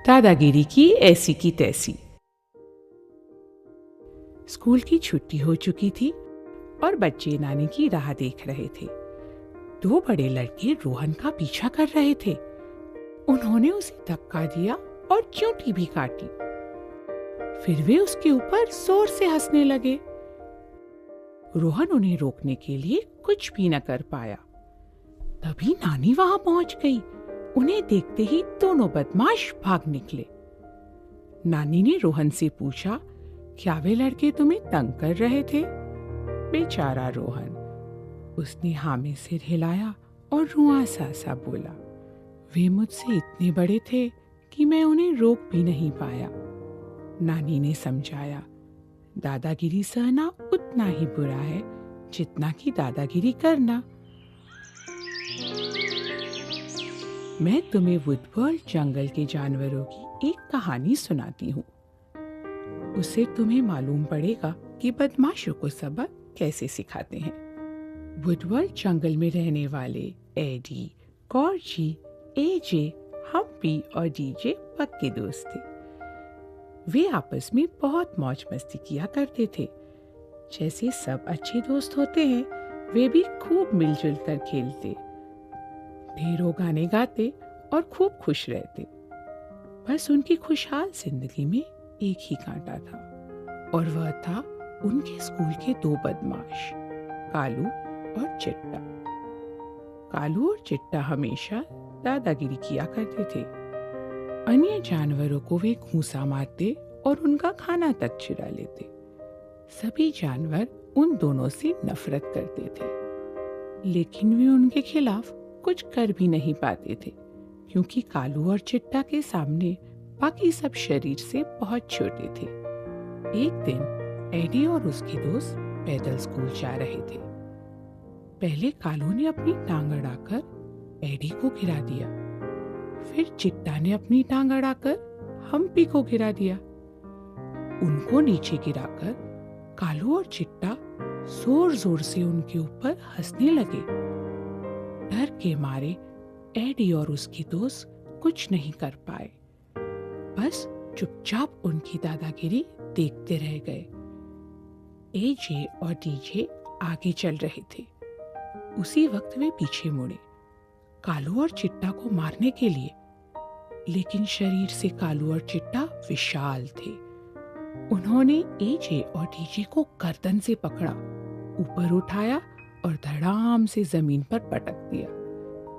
दादागिरी की ऐसी की तैसी। स्कूल की छुट्टी हो चुकी थी और बच्चे नानी की राह देख रहे थे। दो बड़े लड़के रोहन का पीछा कर रहे थे। उन्होंने उसे धक्का दिया और चींटी भी काटी। फिर वे उसके ऊपर जोर से हंसने लगे। रोहन उन्हें रोकने के लिए कुछ भी न कर पाया। तभी नानी वहां पहुंच गई। उन्हें देखते ही दोनों बदमाश भाग निकले। नानी ने रोहन से पूछा, क्या वे लड़के तुम्हें तंग कर रहे थे? बेचारा रोहन। उसने हाँ में सिर हिलाया और रुआंसा सा बोला, वे मुझसे इतने बड़े थे कि मैं उन्हें रोक भी नहीं पाया। नानी ने समझाया, दादागिरी सहना उतना ही बुरा है जितना कि दादागिरी करना। मैं तुम्हें वुडवर्ल्ड जंगल के जानवरों की एक कहानी सुनाती हूँ। उससे तुम्हें मालूम पड़ेगा कि बदमाशों को सबक कैसे सिखाते हैं। वुडवर्ल्ड जंगल में रहने वाले एडी, गॉर्जी, एजे, हम्पी और डीजे पक्के दोस्त थे। वे आपस में बहुत मौज मस्ती किया करते थे। जैसे सब अच्छे दोस्त होते हैं, वे भी खूब मिलजुल कर खेलते, ढेरों गाने गाते और खूब खुश रहते। बस उनकी खुशहाल जिंदगी में एक ही कांटा था और वह था उनके स्कूल के दो बदमाश, कालू और चिट्टा। कालू और चिट्टा हमेशा दादागिरी किया करते थे। अन्य जानवरों को वे घूंसा मारते और उनका खाना तक चुरा लेते। सभी जानवर उन दोनों से नफरत करते थे, लेकिन वे उनके खिलाफ कुछ कर भी नहीं पाते थे, क्योंकि कालू और चिट्टा के सामने बाकी सब शरीर से बहुत छोटे थे। एक दिन एडी और उसके दोस्त पैदल स्कूल जा रहे थे। पहले कालू ने अपनी टांग अड़ाकर एडी को गिरा दिया। फिर चिट्टा ने अपनी टांग अड़ाकर हम्पी को गिरा दिया। उनको नीचे गिराकर कालू और चिट्टा जोर जोर से उनके ऊपर हंसने लगे। डर के मारे एडी और उसके दोस्त कुछ नहीं कर पाए, बस चुपचाप उनकी दादागिरी देखते रह गए। एजे और डीजे आगे चल रहे थे। उसी वक्त वे पीछे मुड़े, कालू और चिट्टा को मारने के लिए, लेकिन शरीर से कालू और चिट्टा विशाल थे। उन्होंने एजे और डीजे को गर्दन से पकड़ा, ऊपर उठाया और धड़ाम से जमीन पर पटक दिया।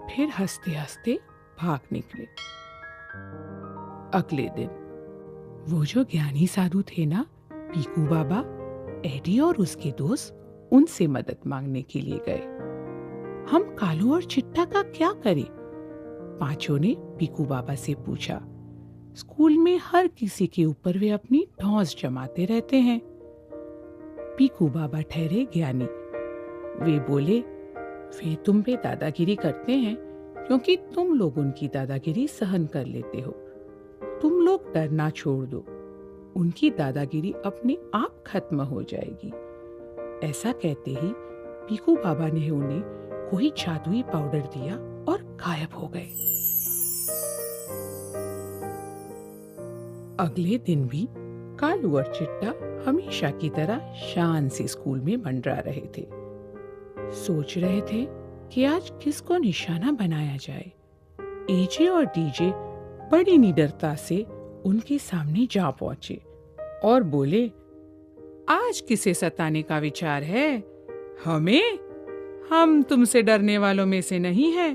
फिर हंसते हंसते भाग निकले। अगले दिन वो जो ज्ञानी साधु थे ना, पीकू बाबा, एडी और उसके दोस्त उनसे मदद मांगने के लिए गए। हम कालू और चिट्टा का क्या करें? पांचों ने पीकू बाबा से पूछा। स्कूल में हर किसी के ऊपर वे अपनी धौंस जमाते रहते हैं। पीकू बाबा ठहरे ज्ञानी। वे बोले, वे तुम पे दादागिरी करते हैं क्योंकि तुम लोग उनकी दादागिरी सहन कर लेते हो। तुम लोग डरना छोड़ दो, उनकी दादागिरी अपने आप खत्म हो जाएगी। ऐसा कहते ही पीकू बाबा ने उन्हें कोई जादुई पाउडर दिया और गायब हो गए। अगले दिन भी कालू और चिट्टा हमेशा की तरह शान से स्कूल में मंडरा रहे थे। सोच रहे थे कि आज किसको निशाना बनाया जाए। एजे और डीजे बड़ी निडरता से उनके सामने जा पहुंचे और बोले, आज किसे सताने का विचार है? हमें? हम तुमसे डरने वालों में से नहीं हैं।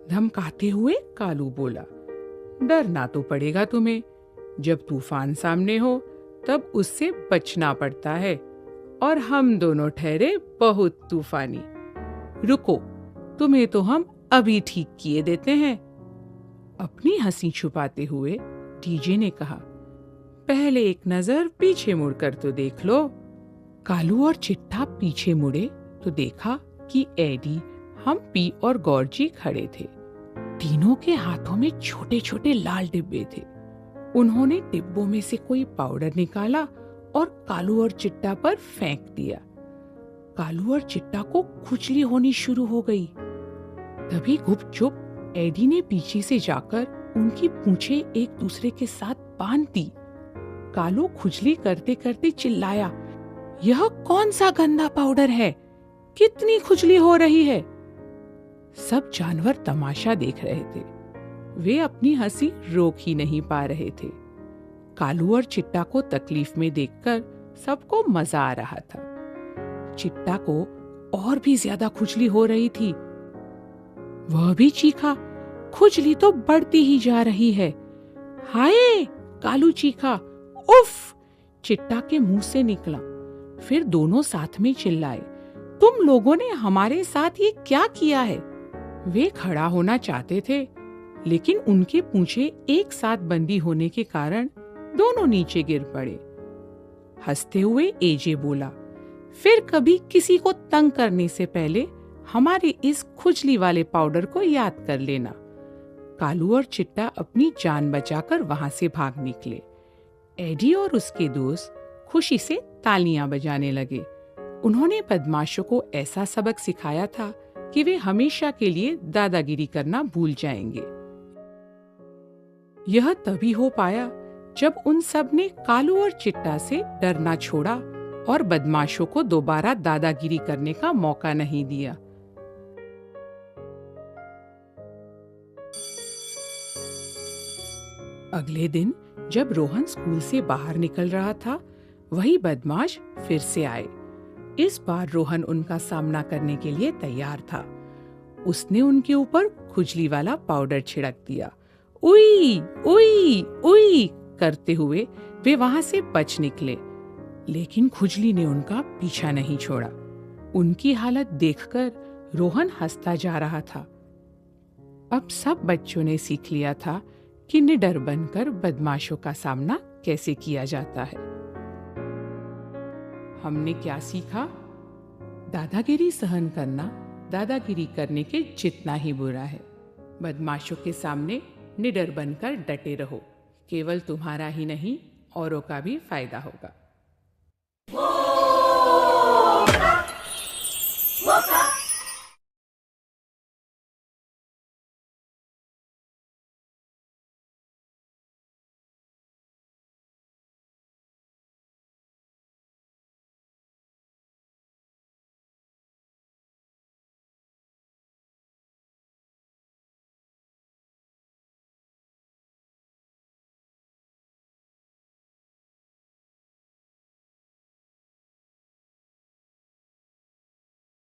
धमकाते हुए कालू बोला, डरना तो पड़ेगा तुम्हें। जब तूफान सामने हो तब उससे बचना पड़ता है, और हम दोनों ठहरे बहुत तूफानी। रुको, तुम्हें तो हम अभी ठीक किए देते हैं। अपनी हंसी छुपाते हुए डीजे ने कहा, पहले एक नजर पीछे मुड़कर तो देख लो। कालू और चिट्टा पीछे मुड़े तो देखा कि एडी, हम्पी और गॉर्जी खड़े थे। तीनों के हाथों में छोटे छोटे लाल डिब्बे थे। उन्होंने डिब्बों में से कोई पाउडर निकाला और कालू और चिट्टा पर फेंक दिया। कालू और चिट्टा को खुजली होनी शुरू हो गई। तभी गुपचुप एडी ने पीछे से जाकर उनकी पूंछें एक दूसरे के साथ बांध दी। कालू खुजली करते करते चिल्लाया, यह कौन सा गंदा पाउडर है? कितनी खुजली हो रही है? सब जानवर तमाशा देख रहे थे। वे अपनी हंसी रोक ही नहीं पा रहे थे। कालू और चिट्टा को तकलीफ में देखकर सबको मजा आ रहा था। चिट्टा को और भी ज्यादा खुजली हो रही थी। वह भी चीखा, खुजली तो बढ़ती ही जा रही है। हाय! कालू चीखा। उफ! चिट्टा के मुंह से निकला। फिर दोनों साथ में चिल्लाए, तुम लोगों ने हमारे साथ ये क्या किया है? वे खड़ा होना चाहते थे, लेकिन उनके पूंछें एक साथ बंदी होने के कारण दोनों नीचे गिर पड़े। हंसते हुए एजे बोला, फिर कभी किसी को तंग करने से पहले हमारे इस खुजली वाले पाउडर को याद कर लेना। कालू और चिट्टा अपनी जान बचाकर वहां से भाग निकले। एडी और उसके दोस्त खुशी से तालियां बजाने लगे। उन्होंने बदमाशों को ऐसा सबक सिखाया था कि वे हमेशा के लिए दादागिरी करना भूल जाएंगे। यह तभी हो पाया जब उन सब ने कालू और चिट्टा से डरना छोड़ा और बदमाशों को दोबारा दादागिरी करने का मौका नहीं दिया। अगले दिन जब रोहन स्कूल से बाहर निकल रहा था, वही बदमाश फिर से आए। इस बार रोहन उनका सामना करने के लिए तैयार था। उसने उनके ऊपर खुजली वाला पाउडर छिड़क दिया। उई उई उई करते हुए वे वहां से बच निकले, लेकिन खुजली ने उनका पीछा नहीं छोड़ा। उनकी हालत देखकर रोहन हंसता जा रहा था। अब सब बच्चों ने सीख लिया था कि निडर बनकर बदमाशों का सामना कैसे किया जाता है। हमने क्या सीखा? दादागिरी सहन करना दादागिरी करने के जितना ही बुरा है। बदमाशों के सामने निडर बनकर डटे रहो। केवल तुम्हारा ही नहीं, औरों का भी फायदा होगा।